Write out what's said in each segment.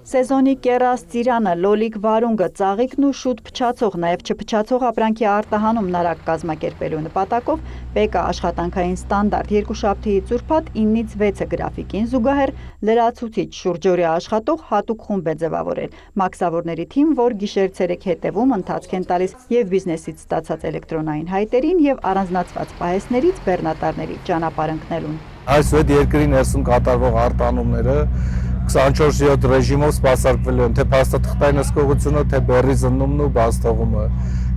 Սեզոնի կեռաս, ծիրանը, լոլիկ, վարունգը, ծաղիկն ու շուտ փչացող, նաև չփչացող ապրանքի արտահանում նարակ կազմակերպելու նպատակով ՊԿ աշխատանքային ստանդարտ երկուշաբթիից ուրբաթ 9-ից 6-ը գրաֆիկին զուգահեռ լրացուցիչ շուրջօրյա աշխատող հատուկ խումբ է ձևավորել։ Մաքսավորների թիմ, որ գիշեր-ցերեկ հետևում ընթացք են տալիս և բիզնեսից ստացած էլեկտրոնային հայտերին և առանձնացված պահեստներից բեռնատարների ճանապարհ ընկնելուն։ Այս 7 երկրի ներսում կատարվող արտահանումները 24/7 ռեժիմով սպասարկվելու են թե փաստաթղթային հսկողությունը, թե բեռի զննումն ու բաց թողումը։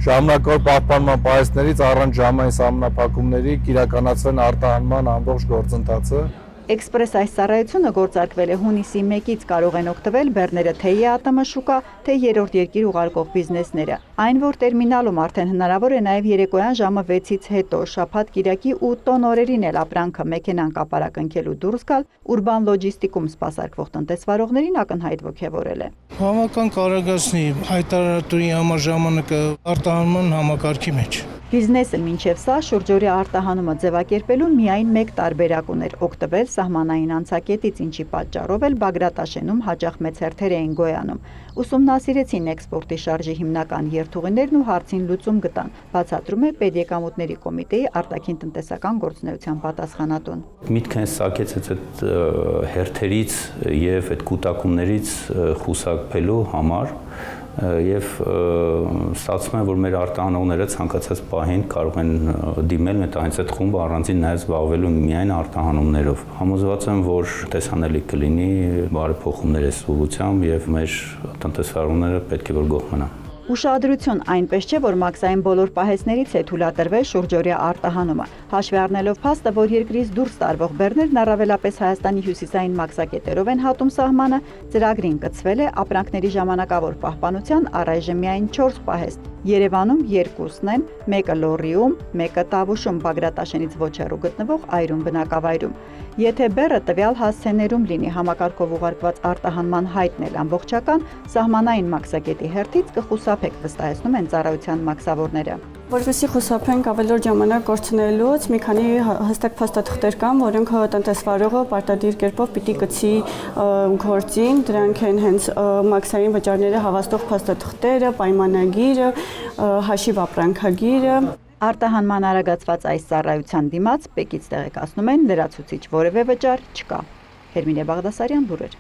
Ժամանակավոր պահպանման պահեստներից առանց ժամային սահմանափակումների կիրականացվեն արտահանման ամբողջ գործընթացը։ Էքսպրես այս ծառայությունը գործարկվել է հունիսի 1-ից կարող են օգտվել բեռները թե ԵԱՏՄ շուկա, թե երրորդ երկիր ուղարկող բիզնեսները։ Այն, որ տերմինալում արդեն հնարավոր է նաև երեկոյան ժամը 6-ից հետո, շաբաթ, կիրակի ու տոն օրերին էլ ապրանքը մեքենան կապարակնքելու դուրս գալ, ուրբան լոջիստիկում սպասարկվող տնտեսվարողներին ակնհայտ ոգևորել է։ Բավական կարագացնի հայտարարատուի համար ժամանակը արտահանման համակարգի մեջ։ Բիզնեսը մինչև սա շուրջօրյա արտահանումը ձևակերպելուն միայն մեկ տարբերակ ուներ՝ օգտվել սահմանային անցակետից, ինչի պատճառով էլ Բագրատաշենում հաճախ մեծ հերթեր էին գոյանում։ Ուսումնասիրեցին էքսպորտի շարժի հիմնական երթուղիներն ու հարցին լուծում գտան, բացատրում է Պետեկամուտների կոմիտեի արտաքին տնտեսական գործունեության պատասխանատուն։ Միտքը հենց սակեց այդ հերթերից եւ այդ կուտակումներից խուսափելու համար եւ ստացվում է, որ մեր արտահանողները ցանկացած պահին կարող են դիմել հենց այդ խումբը առանձին նաև զբաղվելու միայն արտահանումներով։ Համոզված եմ, որ տեսանելի կլինի բարեփոխումներ այս ուղղությամբ եւ մեր տնտեսվարողները պետք է որ գոհ մնան։ Ուշադրություն, այնպես չէ, որ մաքսային բոլոր պահեստներից է թույլատրվել շուրջօրյա արտահանումը։ Հաշվի առնելով փաստը, որ երկրից դուրս տարվող բեռներն առավելապես Հայաստանի հյուսիսային մաքսակետերով են հատում սահմանը, ծրագրին կցվել է ապրանքների ժամանակավոր պահպանության առայժմ միայն 4 պահեստ։ Երևանում 2-ն են, մեկը Լոռիում, մեկը Տավուշում Բագրատաշենից ոչ հեռու գտնվող Այրում բնակավայրում։ Եթե բեռը տվյալ հասցեներում լինի, համակարգով ուղարկված արտահանման հայտն էլ ամբողջական, սահմանային մաքսակետի հերթից կխուսափեք, վստահեցնում են ծառայության մաքսավորները։ Որպեսզի խուսափենք ավելորդ ժամանակ կորցնելուց, մի քանի հստակ փաստաթղթեր կան, որոնք տնտեսվարողը պարտադիր կերպով պիտի կցի գործին, դրանք են հենց մաքսային վճարները հավաստող փաստաթղթերը, պայմանագիրը, հաշիվ ապրանքագիրը։ Արտահանման արագացված այս ծառայության դիմաց ՊԿ-ից տեղեկացնում են լրացուցիչ որևէ վճար չկա։ Հերմինե Բաղդասարյան, լուրեր։